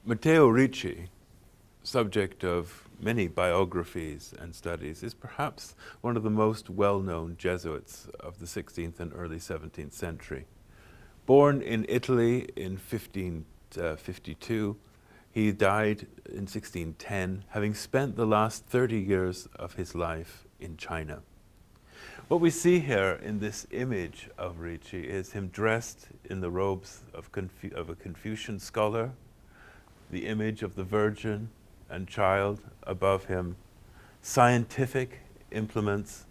Matteo Ricci, subject of many biographies and studies, is perhaps one of the most well-known Jesuits of the 16th and early 17th century. Born in Italy in 1552, he died in 1610, having spent the last 30 years of his life in China. What we see here in this image of Ricci is him dressed in the robes of a Confucian scholar, the image of the Virgin and Child above him, scientific implements,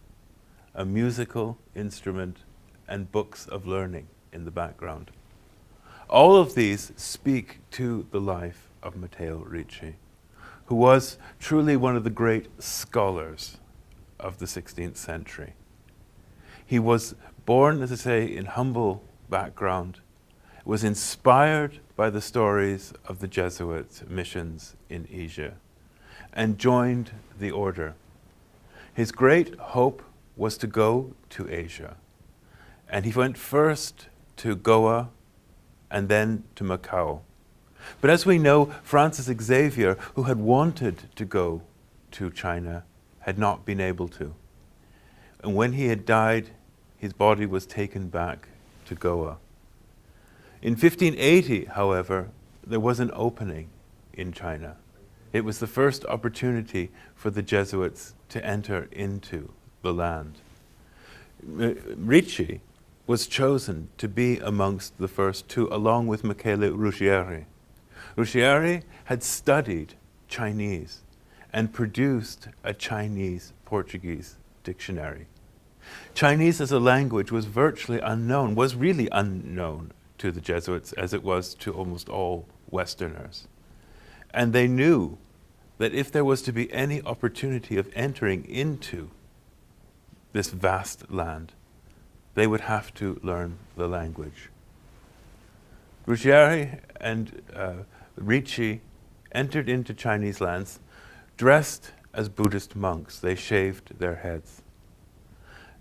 a musical instrument, and books of learning in the background. All of these speak to the life of Matteo Ricci, who was truly one of the great scholars of the 16th century. He was born, as I say, in humble background, was inspired by the stories of the Jesuit missions in Asia, and joined the order. His great hope was to go to Asia, and he went first to Goa and then to Macau. But as we know, Francis Xavier, who had wanted to go to China, had not been able to. And when he had died, his body was taken back to Goa. In 1580, however, there was an opening in China. It was the first opportunity for the Jesuits to enter into the land. Ricci was chosen to be amongst the first two, along with Michele Ruggieri. Ruggieri had studied Chinese and produced a Chinese-Portuguese dictionary. Chinese as a language was virtually unknown, was really unknown to the Jesuits as it was to almost all Westerners. And they knew that if there was to be any opportunity of entering into this vast land, they would have to learn the language. Ruggieri and Ricci entered into Chinese lands dressed as Buddhist monks. They shaved their heads.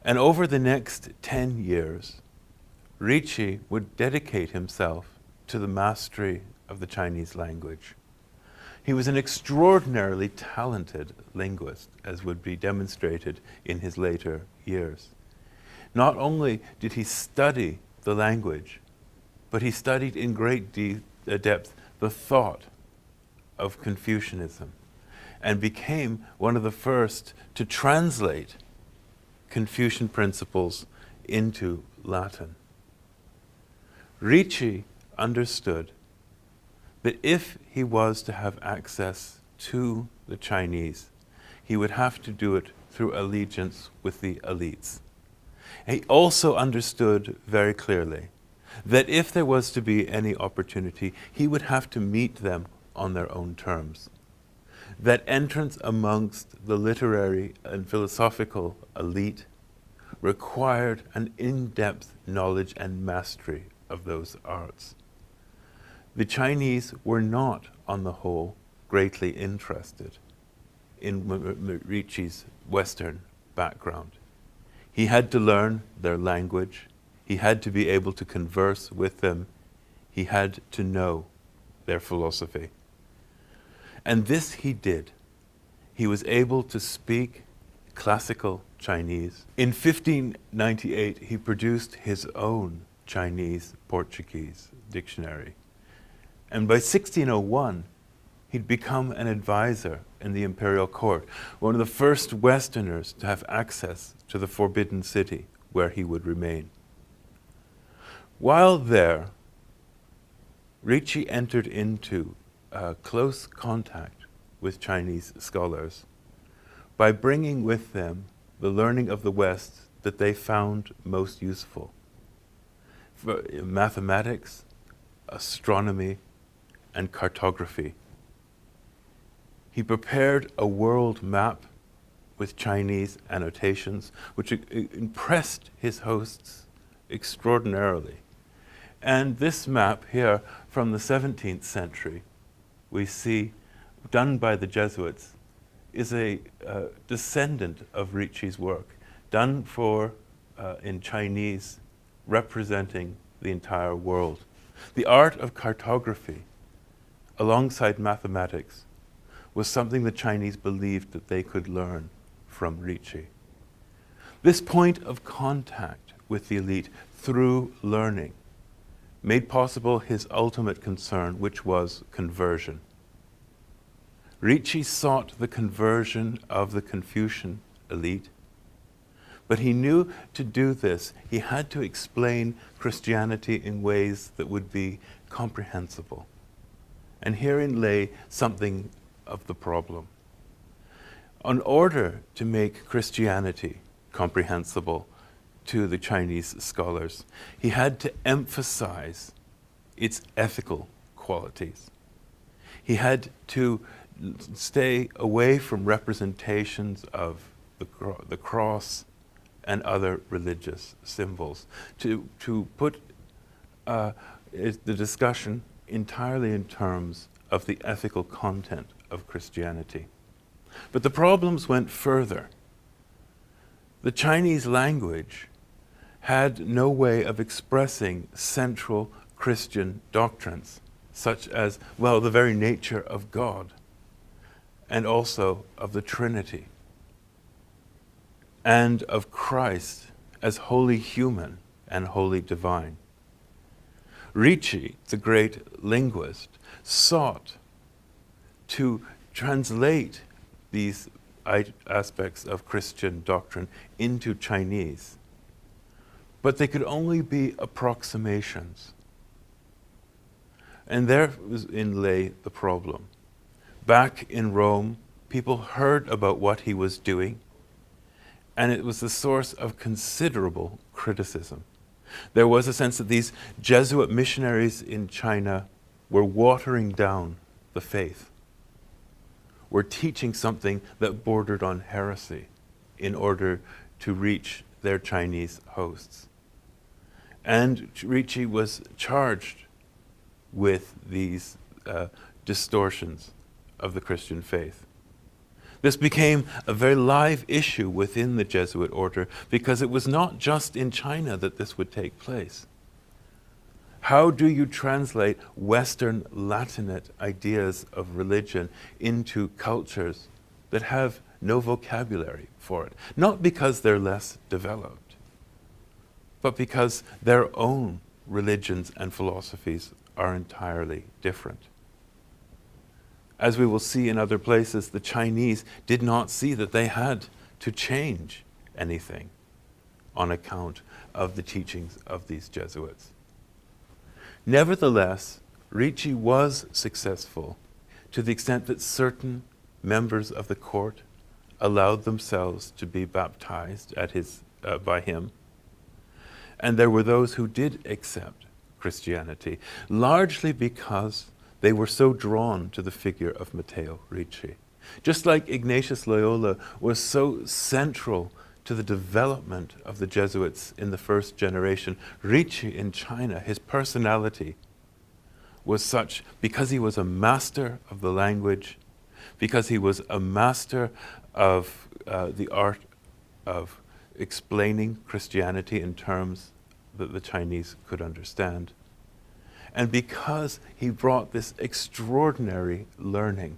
And over the next 10 years, Ricci would dedicate himself to the mastery of the Chinese language. He was an extraordinarily talented linguist, as would be demonstrated in his later years. Not only did he study the language, but he studied in great depth the thought of Confucianism and became one of the first to translate Confucian principles into Latin. Ricci understood that if he was to have access to the Chinese, he would have to do it through allegiance with the elites. He also understood very clearly that if there was to be any opportunity, he would have to meet them on their own terms. That entrance amongst the literary and philosophical elite required an in-depth knowledge and mastery of those arts. The Chinese were not, on the whole, greatly interested in Ricci's Western background. He had to learn their language. He had to be able to converse with them. He had to know their philosophy. And this he did. He was able to speak classical Chinese. In 1598, he produced his own Chinese-Portuguese dictionary. And by 1601, he'd become an advisor in the imperial court, one of the first Westerners to have access to the Forbidden City, where he would remain. While there, Ricci entered into close contact with Chinese scholars by bringing with them the learning of the West that they found most useful. For mathematics, astronomy, and cartography. He prepared a world map with Chinese annotations, which impressed his hosts extraordinarily. And this map here from the 17th century, we see, done by the Jesuits, is a descendant of Ricci's work, done in Chinese, representing the entire world. The art of cartography alongside mathematics, was something the Chinese believed that they could learn from Ricci. This point of contact with the elite through learning made possible his ultimate concern, which was conversion. Ricci sought the conversion of the Confucian elite, but he knew to do this, he had to explain Christianity in ways that would be comprehensible. And herein lay something of the problem. In order to make Christianity comprehensible to the Chinese scholars, he had to emphasize its ethical qualities. He had to stay away from representations of the cross and other religious symbols, to put the discussion entirely in terms of the ethical content of Christianity. But the problems went further. The Chinese language had no way of expressing central Christian doctrines, such as, well, the very nature of God, and also of the Trinity, and of Christ as wholly human and wholly divine. Ricci, the great linguist, sought to translate these aspects of Christian doctrine into Chinese, but they could only be approximations. And therein lay the problem. Back in Rome, people heard about what he was doing, and it was the source of considerable criticism. There was a sense that these Jesuit missionaries in China were watering down the faith, were teaching something that bordered on heresy in order to reach their Chinese hosts. And Ricci was charged with these distortions of the Christian faith. This became a very live issue within the Jesuit order, because it was not just in China that this would take place. How do you translate Western Latinate ideas of religion into cultures that have no vocabulary for it? Not because they're less developed, but because their own religions and philosophies are entirely different. As we will see in other places, the Chinese did not see that they had to change anything on account of the teachings of these Jesuits. Nevertheless, Ricci was successful to the extent that certain members of the court allowed themselves to be baptized by him. And there were those who did accept Christianity, largely because they were so drawn to the figure of Matteo Ricci. Just like Ignatius Loyola was so central to the development of the Jesuits in the first generation, Ricci in China, his personality was such, because he was a master of the language, because he was a master of the art of explaining Christianity in terms that the Chinese could understand, and because he brought this extraordinary learning.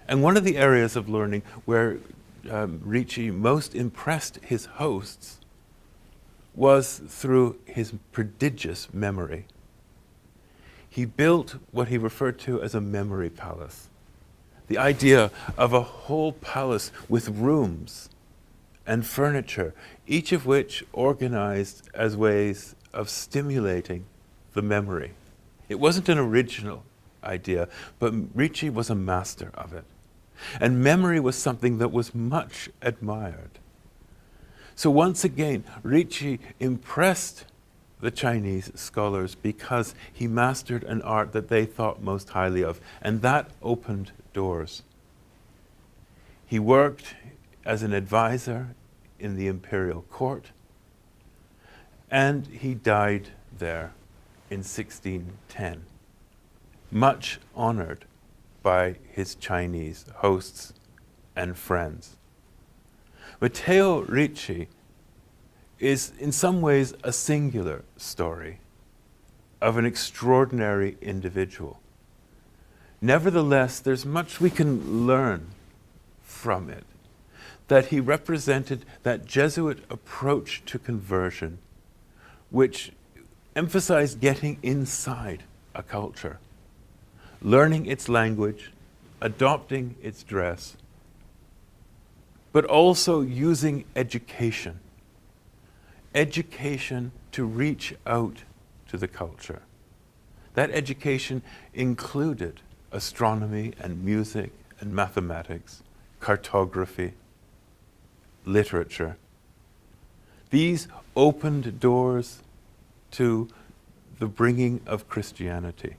And one of the areas of learning where Ricci most impressed his hosts was through his prodigious memory. He built what he referred to as a memory palace. The idea of a whole palace with rooms and furniture, each of which organized as ways of stimulating the memory. It wasn't an original idea, but Ricci was a master of it. And memory was something that was much admired. So once again, Ricci impressed the Chinese scholars because he mastered an art that they thought most highly of, and that opened doors. He worked as an advisor in the imperial court, and he died there in 1610, much honored by his Chinese hosts and friends. Matteo Ricci is in some ways a singular story of an extraordinary individual. Nevertheless, there's much we can learn from it. That he represented that Jesuit approach to conversion, which emphasized getting inside a culture, learning its language, adopting its dress, but also using education to reach out to the culture. That education included astronomy and music and mathematics, cartography, literature. These opened doors to the bringing of Christianity.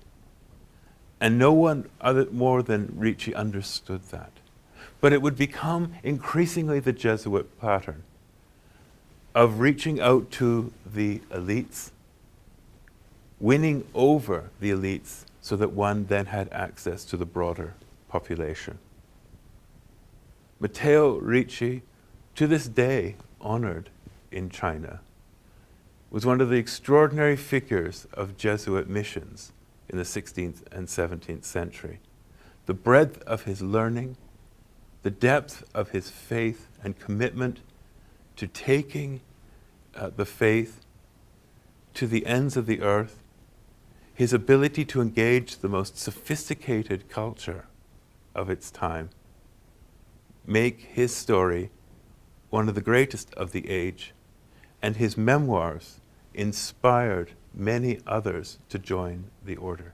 And no one more than Ricci understood that. But it would become increasingly the Jesuit pattern of reaching out to the elites, winning over the elites so that one then had access to the broader population. Matteo Ricci, to this day honored in China, was one of the extraordinary figures of Jesuit missions in the 16th and 17th century. The breadth of his learning, the depth of his faith and commitment to taking the faith to the ends of the earth, his ability to engage the most sophisticated culture of its time, make his story one of the greatest of the age, and his memoirs inspired many others to join the order.